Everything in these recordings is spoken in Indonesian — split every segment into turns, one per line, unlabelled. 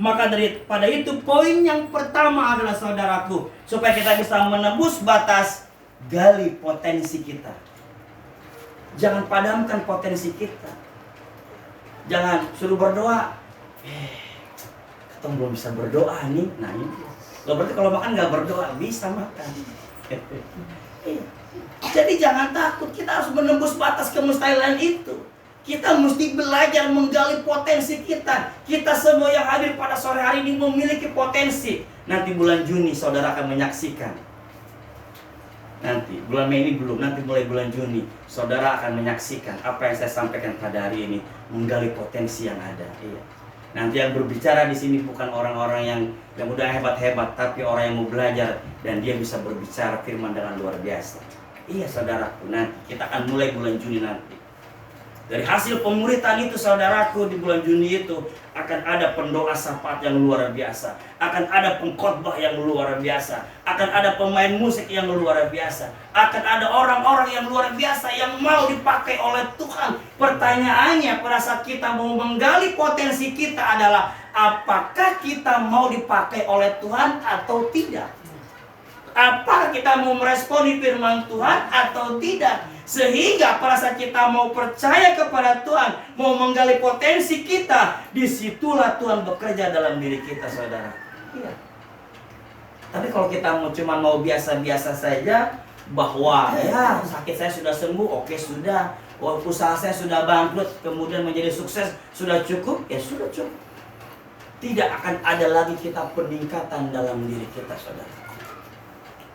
Maka pada itu poin yang pertama adalah saudaraku, supaya kita bisa menembus batas, gali potensi kita. Jangan padamkan potensi kita. Jangan suruh berdoa. Ketemu belum bisa berdoa nih. Nah ini. Loh, berarti kalau makan nggak berdoa, bisa makan. Jadi jangan takut, kita harus menembus batas kemustahilan itu. Kita mesti belajar menggali potensi kita. Kita semua yang hadir pada sore hari ini memiliki potensi. Nanti bulan Juni saudara akan menyaksikan. Nanti bulan Mei ini belum, nanti mulai bulan Juni saudara akan menyaksikan apa yang saya sampaikan pada hari ini, menggali potensi yang ada. Iya. Nanti yang berbicara di sini bukan orang-orang yang udah hebat-hebat, tapi orang yang mau belajar dan dia bisa berbicara firman dengan luar biasa. Iya saudaraku, nanti kita akan mulai bulan Juni nanti. Dari hasil pemuritan itu saudaraku, di bulan Juni itu akan ada pendoa syafaat yang luar biasa, akan ada pengkhotbah yang luar biasa, akan ada pemain musik yang luar biasa, akan ada orang-orang yang luar biasa yang mau dipakai oleh Tuhan. Pertanyaannya pada saat kita mau menggali potensi kita adalah, apakah kita mau dipakai oleh Tuhan atau tidak? Apakah kita mau meresponi firman Tuhan atau tidak? Sehingga pada saat kita mau percaya kepada Tuhan, mau menggali potensi kita, disitulah Tuhan bekerja dalam diri kita, saudara. Iya. Tapi kalau kita cuma mau biasa-biasa saja, bahwa ya sakit saya sudah sembuh, oke sudah, usaha saya sudah bangkrut, kemudian menjadi sukses, sudah cukup, ya sudah cukup. Tidak akan ada lagi kita peningkatan dalam diri kita, saudara.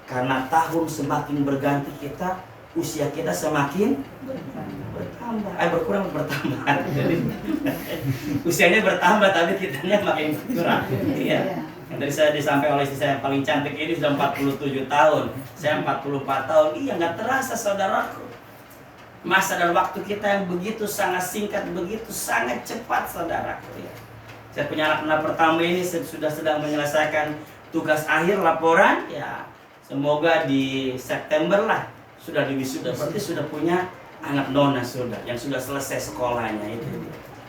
Karena tahun semakin berganti kita, usia kita semakin bertambah, bertambah. Jadi usianya bertambah tapi kitanya makin kurang. Iya. Yang tadi saya disampaikan oleh istri saya yang paling cantik ini sudah 47 tahun, saya 44 tahun. Iya, nggak terasa saudaraku. Masa dan waktu kita yang begitu sangat singkat, begitu sangat cepat saudaraku. Ya. Saya punya anak pertama ini sudah sedang menyelesaikan tugas akhir laporan. Ya, semoga di September lah sudah diwisuda, berarti sudah punya anak nona sudah, yang sudah selesai sekolahnya itu.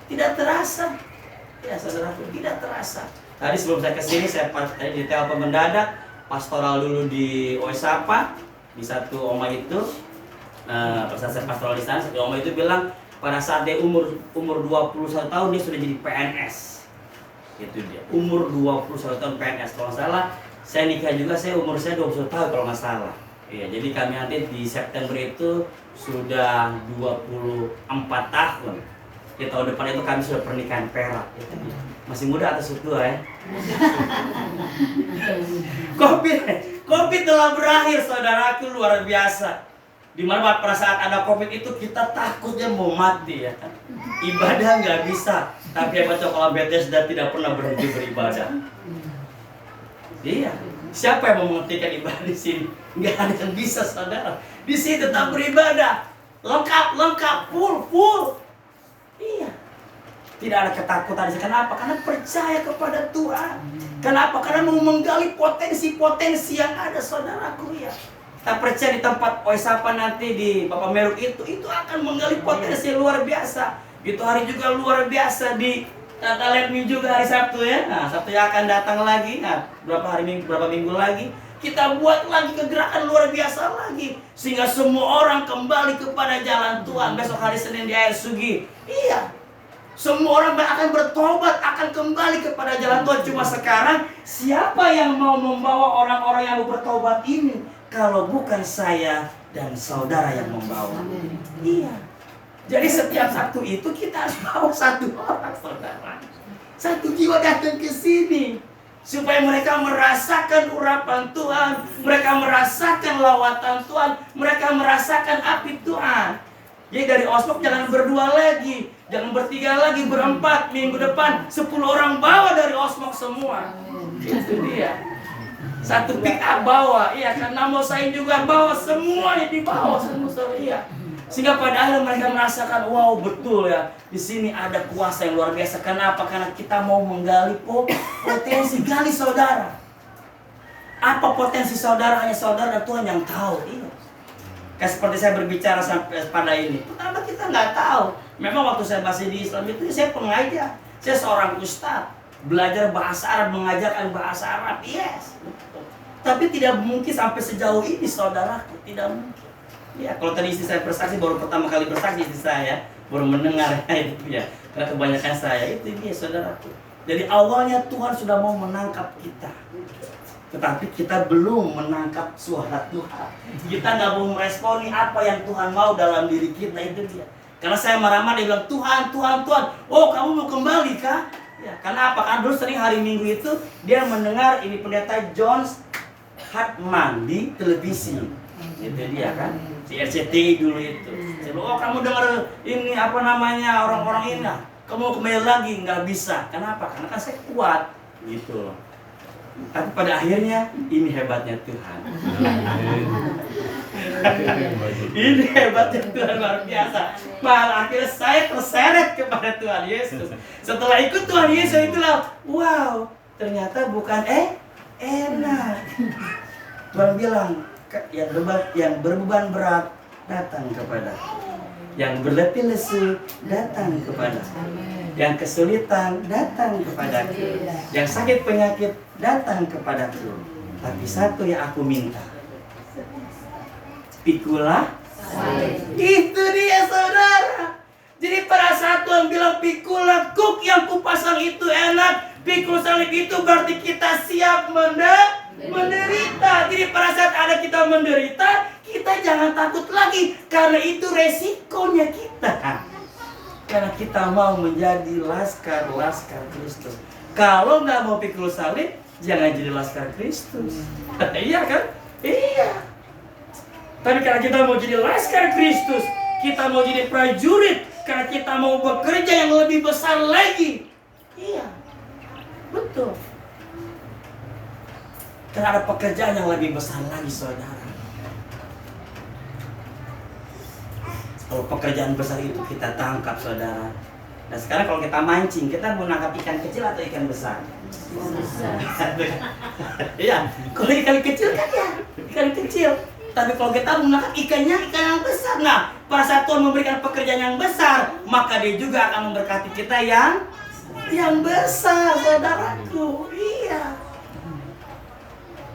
Tidak terasa, ya saudaraku, tidak terasa. Tadi sebelum saya kesini, saya tadi ditelepon mendadak, pastoral dulu di Oesapa, di satu oma itu, pada saat saya pastoral di sana, satu oma itu bilang pada saat dia umur 21 tahun dia sudah jadi PNS. Itu dia, umur 21 tahun PNS. Kalau nggak salah, saya nikah juga, umur saya 21 tahun kalau nggak salah. Iya, jadi kami nanti di September itu sudah 24 tahun. Di tahun depan itu kami sudah pernikahan perak. Masih muda atau tua ya? COVID telah berakhir saudaraku, luar biasa. Dimana pada saat ada COVID itu kita takutnya mau mati ya. Ibadah nggak bisa. Tapi hebat kalau Bethesda tidak pernah berhenti beribadah. Iya. Siapa yang mau menghentikan ibadah di sini? Nggak ada yang bisa, saudara. Di sini tetap beribadah, lengkap, full. Iya. Tidak ada ketakutan. Kenapa? Karena percaya kepada Tuhan. Kenapa? Karena mau menggali potensi-potensi yang ada, saudaraku ya. Kita percaya di tempat Oesapa nanti di Bapak Meruk itu akan menggali potensi luar biasa. Itu hari juga luar biasa di Talent Me juga hari Sabtu ya. Nah, Sabtu yang akan datang lagi. Nah, berapa minggu lagi kita buat lagi kegerakan luar biasa lagi, sehingga semua orang kembali kepada jalan Tuhan. Besok hari Senin di Air Sugi. Iya. Semua orang akan bertobat, akan kembali kepada jalan Tuhan. Cuma sekarang siapa yang mau membawa orang-orang yang mau bertobat ini? Kalau bukan saya dan saudara yang membawa. Iya. Jadi setiap Sabtu itu kita harus bawa satu orang, saudara. Satu jiwa datang ke sini. Supaya mereka merasakan urapan Tuhan. Mereka merasakan lawatan Tuhan. Mereka merasakan api Tuhan. Jadi dari Osmok jangan berdua lagi. Jangan bertiga lagi, berempat. Minggu depan 10 orang bawa dari Osmok semua. Itu dia. Satu pick up bawa. Iya, karena mau saya juga bawa. Semuanya dibawa semua. Iya. Sehingga pada akhirnya mereka merasakan, wow betul ya, di sini ada kuasa yang luar biasa. Kenapa? Karena kita mau menggali potensi. Gali saudara. Apa potensi saudara? Hanya saudara dan Tuhan yang tahu. Iya. Kayak seperti saya berbicara sampai pada ini. Pertama kita nggak tahu. Memang waktu saya masih di Islam itu saya pengajar. Saya seorang ustadz. belajar bahasa Arab, mengajarkan bahasa Arab, yes. Tapi tidak mungkin sampai sejauh ini, saudaraku, tidak mungkin. Ya, kalau tadi istri saya bersaksi, baru pertama kali bersaksi istri saya, baru mendengar itu ya. Karena kebanyakan saya itu dia, saudaraku. Jadi awalnya Tuhan sudah mau menangkap kita, tetapi kita belum menangkap suara Tuhan. Kita nggak mau meresponi apa yang Tuhan mau dalam diri kita, itu dia. Karena saya marah-marah, dia bilang, Tuhan, Tuhan, Tuhan. Oh, kamu mau kembali kah? Ya, karena apa? Karena dulu sering hari Minggu itu dia mendengar ini pendeta John Hartman di televisi. Itu dia kan, si RCTI dulu itu. Saya bilang, oh kamu dengar ini apa namanya orang-orang ini, kamu kembali lagi, nggak bisa. Kenapa? Karena kan saya kuat, gitu loh. Tapi pada akhirnya ini hebatnya Tuhan. Ini hebatnya Tuhan, luar biasa. Pada akhirnya saya terseret kepada Tuhan Yesus. Setelah ikut Tuhan Yesus itulah, wow, ternyata bukan enak. Tuhan bilang, yang berbeban berat datang kepada, yang berletih lesu datang kepada, yang kesulitan datang kepadaku, yang sakit penyakit datang kepadaku. Tapi satu yang aku minta, pikulah salib. Itu dia, saudara. Jadi pada saat Tuhan bilang pikulah kuk yang kupasang itu enak, pikul salib itu berarti kita siap menderita. Jadi pada saat ada kita menderita, kita jangan takut lagi, karena itu resikonya kita. Karena kita mau menjadi laskar Kristus. Kalau nggak mau pikul salib, jangan jadi laskar Kristus. Iya kan? Iya. Tapi karena kita mau jadi laskar Kristus, kita mau jadi prajurit, karena kita mau bekerja yang lebih besar lagi. Iya, betul. Karena ada pekerjaan yang lebih besar lagi, saudara. Kalau pekerjaan besar itu kita tangkap, saudara. Nah sekarang kalau kita mancing, kita mau nangkap ikan kecil atau ikan besar? Iya, kalau ikan kecil kan ya ikan kecil. Tapi kalau kita menangkap ikan yang besar, nah pada saat Tuhan memberikan pekerjaan yang besar, maka Dia juga akan memberkati kita yang besar, saudaraku. Iya.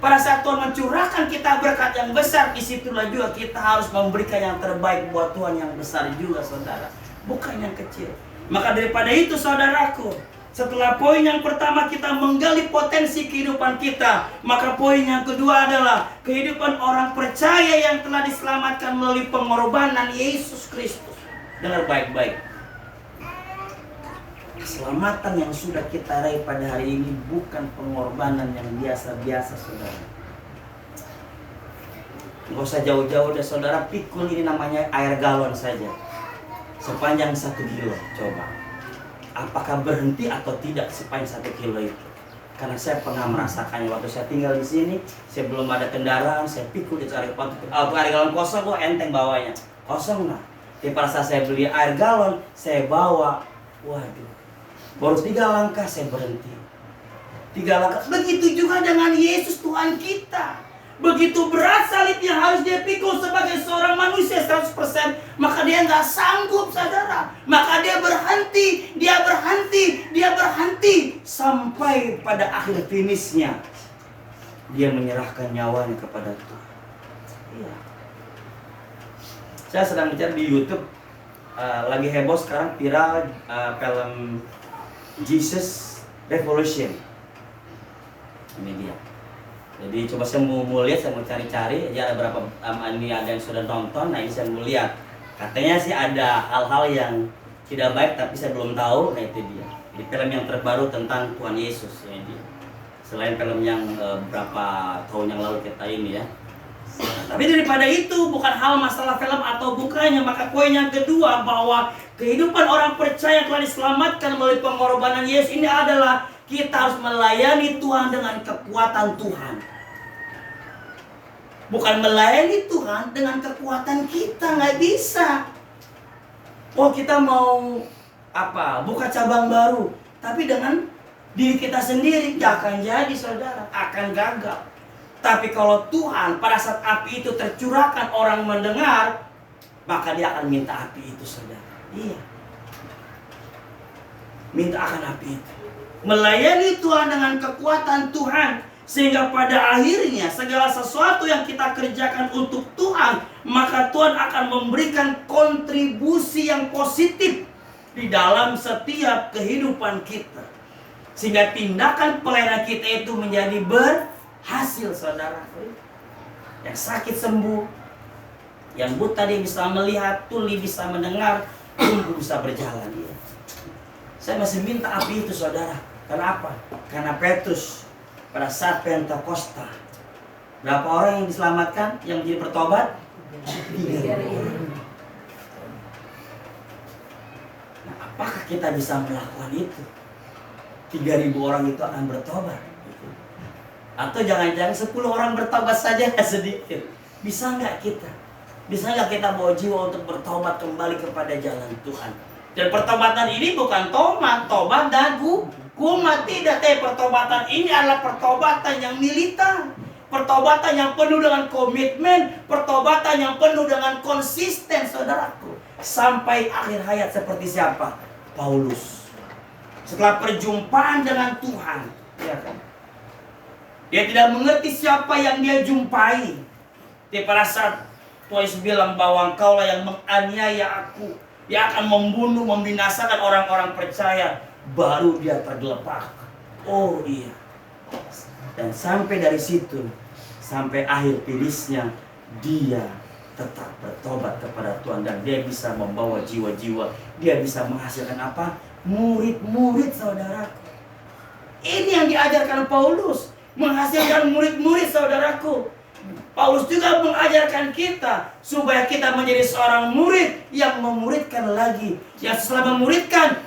Pada saat Tuhan mencurahkan kita berkat yang besar, disitulah juga kita harus memberikan yang terbaik buat Tuhan yang besar juga, saudara. Bukan yang kecil. Maka daripada itu, saudaraku, setelah poin yang pertama kita menggali potensi kehidupan kita, maka poin yang kedua adalah kehidupan orang percaya yang telah diselamatkan melalui pengorbanan Yesus Kristus. Dengar baik-baik. Keselamatan yang sudah kita raih pada hari ini bukan pengorbanan yang biasa-biasa, saudara. Nggak usah jauh-jauh deh, saudara. Pikul ini namanya air galon saja, sepanjang 1 kilo. Coba, apakah berhenti atau tidak sepanjang 1 kilo itu? Karena saya pernah merasakannya waktu saya tinggal di sini. Saya belum ada kendaraan, saya pikul di air galon kosong, kok enteng bawanya, kosong lah. Tapi pada saat saya beli air galon, saya bawa, waduh, baru 3 langkah saya berhenti. 3 langkah. Begitu juga dengan Yesus Tuhan kita. Begitu berat salib yang harus Dia pikul sebagai seorang manusia 100%, maka Dia nggak sanggup, saudara. Maka Dia berhenti, Dia berhenti sampai pada akhir finishnya Dia menyerahkan nyawanya kepada Tuhan. Iya. Saya sedang bicara di YouTube, lagi heboh sekarang, viral film Jesus Revolution. Ini dia. Jadi coba saya mau lihat, saya mau cari-cari. Ya ada berapa ini ada yang sudah nonton. Nah ini saya mau lihat. Katanya sih ada hal-hal yang tidak baik, tapi saya belum tahu. Nah itu dia. Jadi film yang terbaru tentang Tuhan Yesus. Ini dia. Selain film yang berapa tahun yang lalu kita ini ya. Tapi daripada itu, bukan hal masalah film atau bukannya, maka poin yang kedua bahwa kehidupan orang percaya yang telah diselamatkan melalui pengorbanan Yesus ini adalah kita harus melayani Tuhan dengan kekuatan Tuhan. Bukan melayani Tuhan dengan kekuatan kita, nggak bisa. Oh kita mau buka cabang baru, tapi dengan diri kita sendiri gak akan jadi, saudara, akan gagal. Tapi kalau Tuhan pada saat api itu tercurahkan, orang mendengar, maka Dia akan minta api itu, saudara. Iya, minta akan api itu. melayani Tuhan dengan kekuatan Tuhan, sehingga pada akhirnya segala sesuatu yang kita kerjakan untuk Tuhan, maka Tuhan akan memberikan kontribusi yang positif di dalam setiap kehidupan kita, sehingga tindakan pelayanan kita itu menjadi berhasil, saudara. Yang sakit sembuh, yang buta dia bisa melihat, tuli bisa mendengar, tunggu bisa berjalan. Saya masih minta api itu, saudara. Kenapa? Karena Petrus pada saat Pentakosta, berapa orang yang diselamatkan, yang jadi bertobat? 3.000 orang. Nah, apakah kita bisa melakukan itu? 3.000 orang itu akan bertobat? Atau jangan-jangan 10 orang bertobat saja sedikit? Bisa nggak kita? Bisa nggak kita bawa jiwa untuk bertobat kembali kepada jalan Tuhan? Dan pertobatan ini bukan tobat dan kumat, tidak. Pertobatan ini adalah pertobatan yang militan, pertobatan yang penuh dengan komitmen, pertobatan yang penuh dengan konsisten, saudaraku, sampai akhir hayat. Seperti siapa? Paulus. Setelah perjumpaan dengan Tuhan, ya kan? Dia tidak mengerti siapa yang dia jumpai. Dia pada saat Tuhan bilang bahwa engkaulah yang menganiaya aku, dia akan membunuh, membinasakan orang-orang percaya. Baru dia tergelepak. Oh iya. Dan sampai dari situ, sampai akhir finisnya, dia tetap bertobat kepada Tuhan. Dan dia bisa membawa jiwa-jiwa. Dia bisa menghasilkan apa? Murid-murid, saudaraku. Ini yang diajarkan Paulus. Menghasilkan murid-murid, saudaraku. Paulus juga mengajarkan kita supaya kita menjadi seorang murid yang memuridkan lagi, yang setelah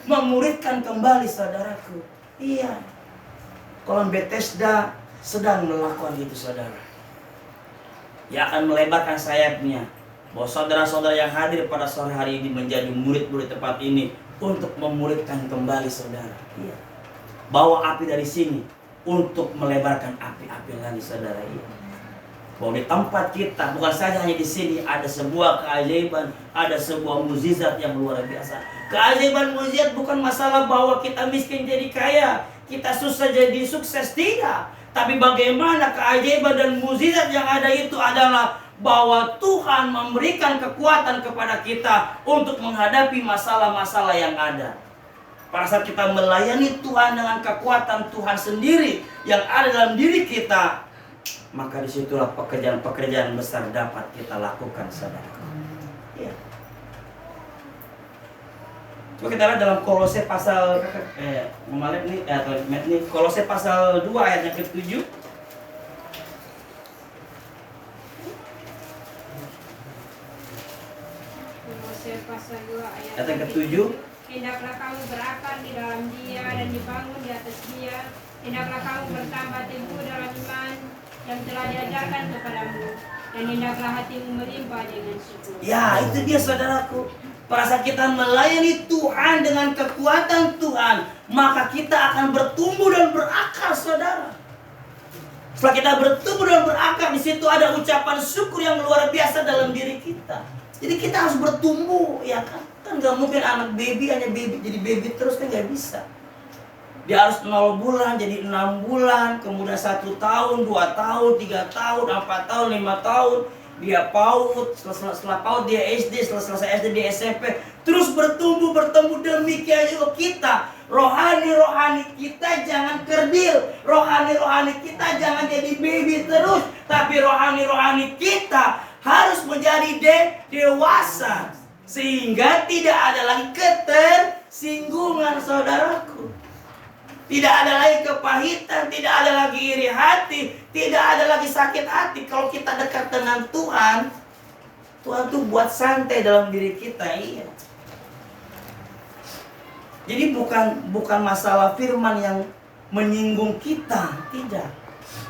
memuridkan kembali, saudaraku. Iya. Kolom Bethesda sedang melakukan itu, saudara. Ia akan melebarkan sayapnya, bahwa saudara-saudara yang hadir pada sore hari ini menjadi murid-murid tempat ini untuk memuridkan kembali, saudara. Iya. Bawa api dari sini untuk melebarkan api-api lagi, saudara. Iya. Bahwa di tempat kita, bukan saja hanya di sini, ada sebuah keajaiban, ada sebuah mukjizat yang luar biasa. Keajaiban mukjizat bukan masalah bahwa kita miskin jadi kaya, kita susah jadi sukses, tidak. Tapi bagaimana keajaiban dan mukjizat yang ada itu adalah bahwa Tuhan memberikan kekuatan kepada kita untuk menghadapi masalah-masalah yang ada. Pada saat kita melayani Tuhan dengan kekuatan Tuhan sendiri yang ada dalam diri kita, maka disitulah pekerjaan-pekerjaan besar dapat kita lakukan, saudara. Ya. Coba kita lihat dalam Kolose pasal Kolose pasal 2 ayat yang ke-7.
Kolose pasal 2 ayat
yang ke-7.
Hendaklah kamu berakar di dalam Dia dan dibangun di atas Dia. Hendaklah kamu bertambah teguh dalam iman yang telah diajarkan kepadamu, dan hendaklah hatimu melimpah dengan syukur.
Ya, itu dia, saudaraku. Pada saat kita melayani Tuhan dengan kekuatan Tuhan, maka kita akan bertumbuh dan berakar, saudara. Setelah kita bertumbuh dan berakar, di situ ada ucapan syukur yang luar biasa dalam diri kita. Jadi kita harus bertumbuh, ya kan? Kan gak mungkin anak baby hanya baby jadi baby terus, kan gak bisa. Dia harus 0 bulan jadi 6 bulan, kemudian 1 tahun, 2 tahun, 3 tahun, 4 tahun, 5 tahun. Dia PAUD, setelah PAUD dia SD, setelah selesai SD dia SMP. Terus bertumbuh, demikian juga kita. Rohani kita jangan kerdil. Rohani kita jangan jadi baby terus. Tapi rohani kita harus menjadi dewasa. Sehingga tidak ada lagi ketersinggungan, saudaraku. Tidak ada lagi kepahitan, tidak ada lagi iri hati, tidak ada lagi sakit hati. Kalau kita dekat dengan Tuhan, Tuhan tuh buat santai dalam diri kita, iya. Jadi bukan masalah firman yang menyinggung kita, tidak.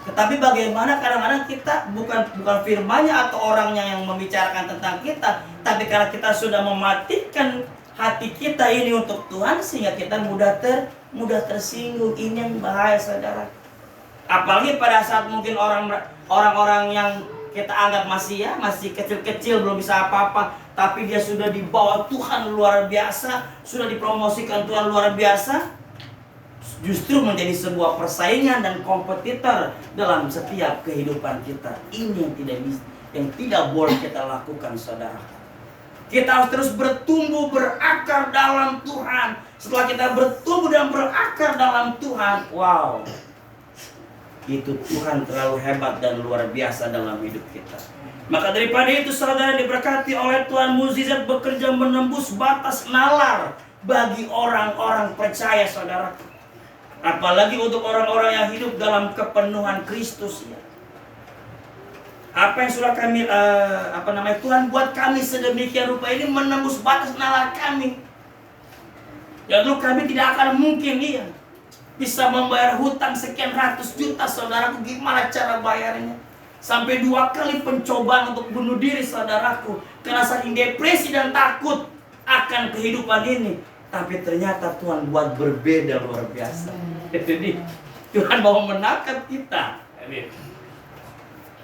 Tetapi bagaimana kadang-kadang kita bukan firmannya atau orangnya yang membicarakan tentang kita, tapi karena kita sudah mematikan hati kita ini untuk Tuhan, sehingga kita mudah tersinggung. Ini yang bahaya, saudara. Apalagi pada saat mungkin orang-orang yang kita anggap masih kecil-kecil, belum bisa apa-apa, tapi dia sudah dibawa Tuhan luar biasa, sudah dipromosikan Tuhan luar biasa. justru menjadi sebuah persaingan dan kompetitor dalam setiap kehidupan kita. Ini yang tidak boleh kita lakukan, saudara. Kita harus terus bertumbuh berakar dalam Tuhan. Setelah kita bertumbuh dan berakar dalam Tuhan, wow, itu Tuhan terlalu hebat dan luar biasa dalam hidup kita. Maka daripada itu, saudara diberkati oleh Tuhan, mukjizat bekerja menembus batas nalar bagi orang-orang percaya, saudara. Apalagi untuk orang-orang yang hidup dalam kepenuhan Kristus, ya. Apa yang sudah kami Tuhan buat kami sedemikian rupa ini menembus batas nalar kami. Ya dulu kami tidak akan mungkin bisa membayar hutang sekian ratus juta, saudaraku. Gimana cara bayarnya? Sampai 2 kali pencobaan untuk bunuh diri, saudaraku, karena saking depresi dan takut akan kehidupan ini. Tapi ternyata Tuhan buat berbeda luar biasa. Jadi Tuhan mau menangkap kita.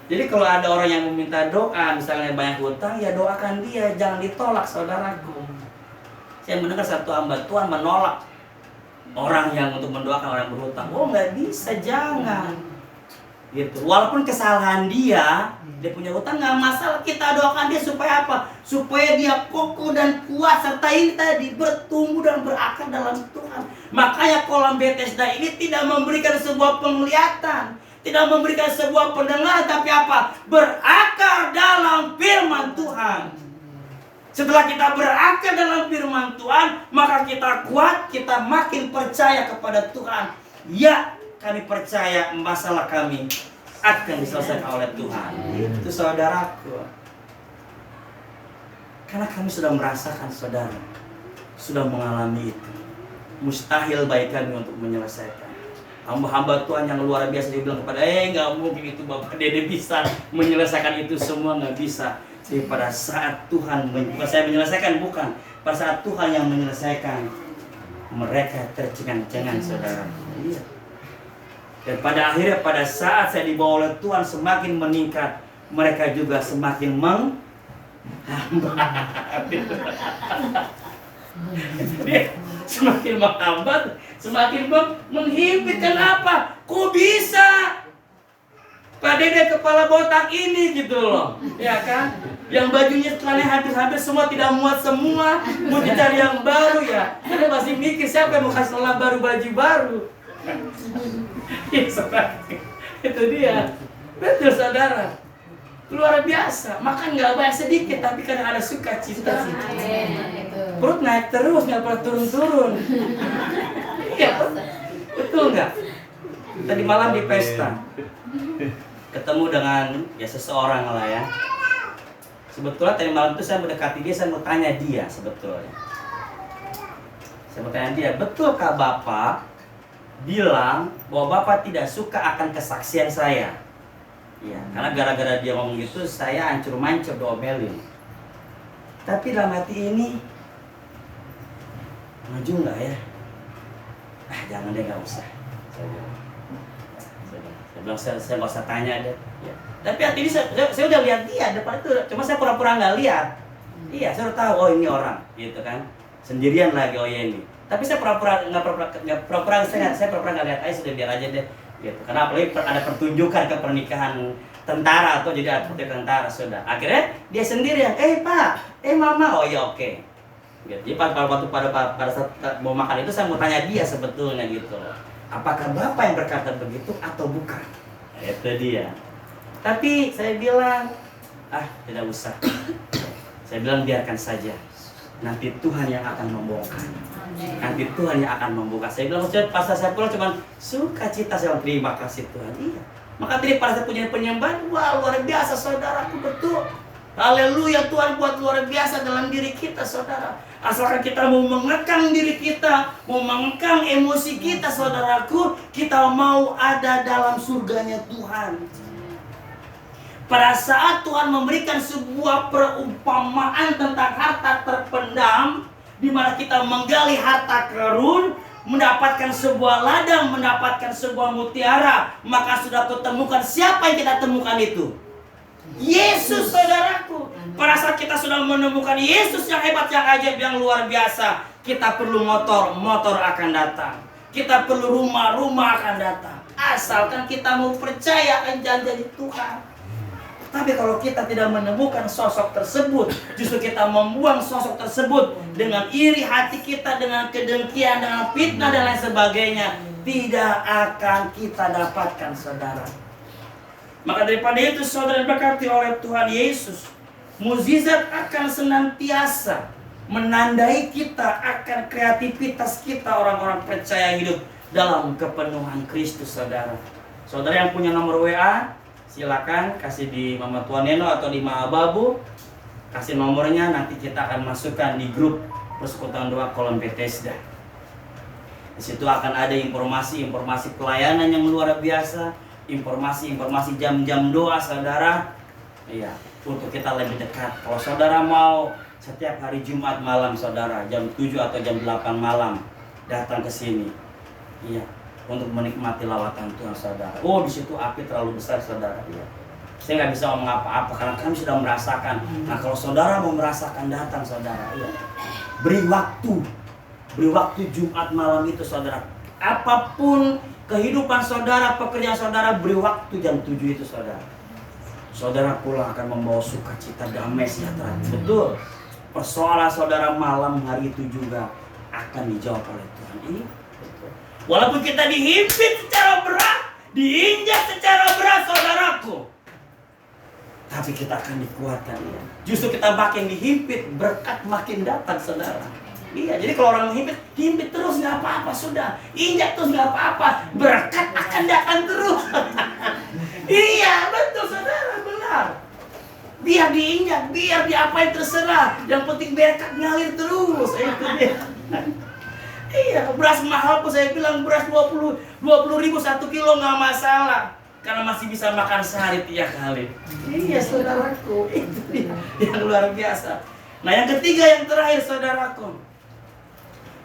Jadi kalau ada orang yang meminta doa, misalnya banyak hutang, ya doakan dia, jangan ditolak, saudaraku. Saya mendengar satu hamba Tuhan menolak orang yang untuk mendoakan orang berhutang. Oh, nggak bisa, jangan. Gitu. Walaupun kesalahan dia punya hutang, nggak masalah, kita doakan dia supaya apa? Supaya dia kokoh dan kuat, serta ini tadi bertumbuh dan berakar dalam Tuhan. Makanya kolam Bethesda ini tidak memberikan sebuah penglihatan, tidak memberikan sebuah pendengaran, tapi apa? Berakar dalam firman Tuhan. Setelah kita berakar dalam firman Tuhan, maka kita kuat, kita makin percaya kepada Tuhan. Ya, kami percaya masalah kami akan diselesaikan oleh Tuhan. Itu saudaraku. Karena kami sudah merasakan, saudara, sudah mengalami itu. Mustahil bagi kami untuk menyelesaikan. Hamba-hamba Tuhan yang luar biasa, dia bilang kepada, nggak mungkin itu Bapak Dede bisa menyelesaikan itu semua, nggak bisa. Jadi pada saat Tuhan, bukan saya menyelesaikan, bukan. Pada saat Tuhan yang menyelesaikan, mereka tercengang-cengang, saudara. Iya. Dan pada akhirnya, pada saat saya dibawa oleh Tuhan semakin meningkat, mereka juga semakin menghambat. Jadi semakin menghambat, semakin menghimpit. Kenapa? Kok bisa? Pak Dede kepala botak ini gitu loh, ya kan? Yang bajunya celana hampir semua tidak muat semua, mau dicari yang baru ya. Kita masih mikir siapa yang mau kasih celana baru, baju baru. Ya, saudara, itu dia. Betul, saudara. Luar biasa. Makan nggak banyak sedikit, tapi kadang ada sukacita. Perut naik terus, nggak pernah turun-turun. Iya, betul nggak? Tadi malam di pesta, ketemu dengan seseorang lah ya. Sebetulnya tadi malam itu saya mendekati dia, saya mau tanya dia sebetulnya. Saya mau tanya dia, betul Kak Bapak bilang bahwa Bapak tidak suka akan kesaksian saya? Ya, karena gara-gara dia ngomong gitu, saya ancur-mancur diomelin. Tapi dalam hati ini, maju nggak ya? Jangan deh, nggak usah. Saya bilang, saya nggak usah tanya deh. Ya. Tapi hati ini saya udah lihat dia depan itu, cuma saya pura-pura nggak lihat. Iya, saya udah tahu, oh ini orang, gitu kan. Sendirian lagi, oh ya ini. Tapi saya pura-pura nggak pura-pura nggak lihat aja, sudah biar aja deh. Gitu. Karena apalagi ada pertunjukan ke pernikahan tentara atau jadi atlet tentara, sudah. Akhirnya dia sendirian, Pak, Mama, oh ya oke. Gitu. Jadi pada saat mau makan itu saya mau tanya dia sebetulnya gitu. Apakah Bapak yang berkata begitu atau bukan? Itu dia. Tapi saya bilang, tidak usah. Saya bilang biarkan saja. Nanti Tuhan yang akan membongkar. Nanti Tuhan yang akan membuka. Saya bilang, pas saya pulang cuma sukacita, saya bilang terima kasih Tuhan. Iya. Maka tadi pada saat punya penyembahan, wah luar biasa saudaraku, betul. Haleluya, Tuhan buat luar biasa dalam diri kita, saudara. Asalkan kita mau mengekang diri kita, mau mengekang emosi kita, saudaraku, kita mau ada dalam surganya Tuhan. Pada saat Tuhan memberikan sebuah perumpamaan tentang harta terpendam, di mana kita menggali harta karun, mendapatkan sebuah ladang, mendapatkan sebuah mutiara, maka sudah kutemukan siapa yang kita temukan itu? Yesus, saudaraku. Pada saat kita sudah menemukan Yesus yang hebat, yang ajaib, yang luar biasa, kita perlu motor akan datang. Kita perlu rumah akan datang. Asalkan kita mau percaya akan janji Tuhan. Tapi kalau kita tidak menemukan sosok tersebut, justru kita membuang sosok tersebut dengan iri hati kita, dengan kedengkian, dengan fitnah dan lain sebagainya, tidak akan kita dapatkan, saudara. Maka daripada itu, saudara diberkati oleh Tuhan Yesus, mukjizat akan senantiasa menandai kita akan kreativitas kita orang-orang percaya hidup dalam kepenuhan Kristus, saudara. Saudara yang punya nomor WA, silakan kasih di Mama Tuan Neno atau di Ma Babu, kasih nomornya, nanti kita akan masukkan di grup Persekutuan Doa Kolom Bethesda. Di situ akan ada informasi pelayanan yang luar biasa, informasi jam-jam doa, saudara. Iya, untuk kita lebih dekat. Kalau saudara mau setiap hari Jumat malam, saudara, jam 7 atau jam 8 malam datang ke sini. Iya, untuk menikmati lawatan Tuhan, saudara. Oh, di situ api terlalu besar, saudara. Iya. Saya nggak bisa ngomong apa-apa karena kami sudah merasakan. Nah, kalau saudara mau merasakan, datang, saudara. Iya. Beri waktu Jumat malam itu, saudara. Apapun kehidupan saudara, pekerjaan saudara, beri waktu jam 7 itu, saudara. Saudara pulang akan membawa sukacita, damai, sejahtera. Betul. Persoalan saudara malam hari itu juga akan dijawab oleh Tuhan. Ini betul. Walaupun kita dihimpit secara berat, diinjak secara berat, saudaraku, tapi kita akan dikuatkan. Ya. Justru kita makin dihimpit, berkat makin datang, saudara. Iya, jadi kalau orang himpit terus nggak apa-apa, sudah. Injak terus nggak apa-apa, berkat akan datang terus. Iya, betul, saudara, benar. Biar diinjak, biar diapain terserah. Yang penting berkat ngalir terus. Itu dia. Iya, beras mahal pun saya bilang beras 20 ribu 1 kilo nggak masalah. Karena masih bisa makan sehari 3 kali. Iya, saudaraku, itu dia yang luar biasa. Nah, yang ketiga, yang terakhir, saudaraku.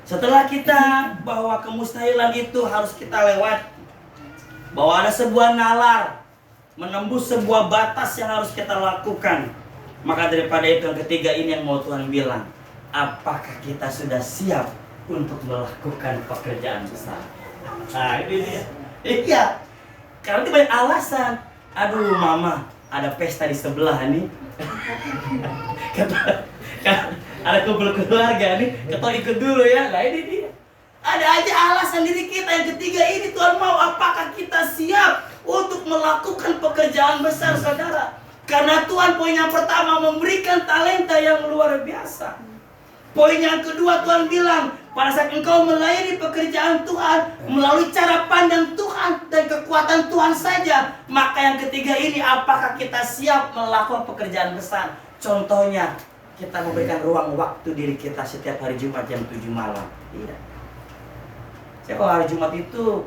Setelah kita bahwa kemustahilan itu harus kita lewati, bahwa ada sebuah nalar menembus sebuah batas yang harus kita lakukan, maka daripada itu yang ketiga ini yang mau Tuhan bilang, apakah kita sudah siap untuk melakukan pekerjaan besar? Nah, ini dia. Iya, karena itu banyak alasan. Aduh, mama, ada pesta di sebelah nih. Ada kumpul keluarga nih, kita ikut dulu ya. Nah, ini dia. Ada aja alasan diri kita. Yang ketiga ini Tuhan mau, apakah kita siap untuk melakukan pekerjaan besar, saudara? Karena Tuhan poin yang pertama memberikan talenta yang luar biasa. Poin yang kedua Tuhan bilang, pada saat engkau melayani pekerjaan Tuhan melalui cara pandang Tuhan dan kekuatan Tuhan saja, maka yang ketiga ini, apakah kita siap melakukan pekerjaan besar? Contohnya, kita memberikan ruang waktu diri kita setiap hari Jumat jam 7 malam. Iya. Saya kalau hari Jumat itu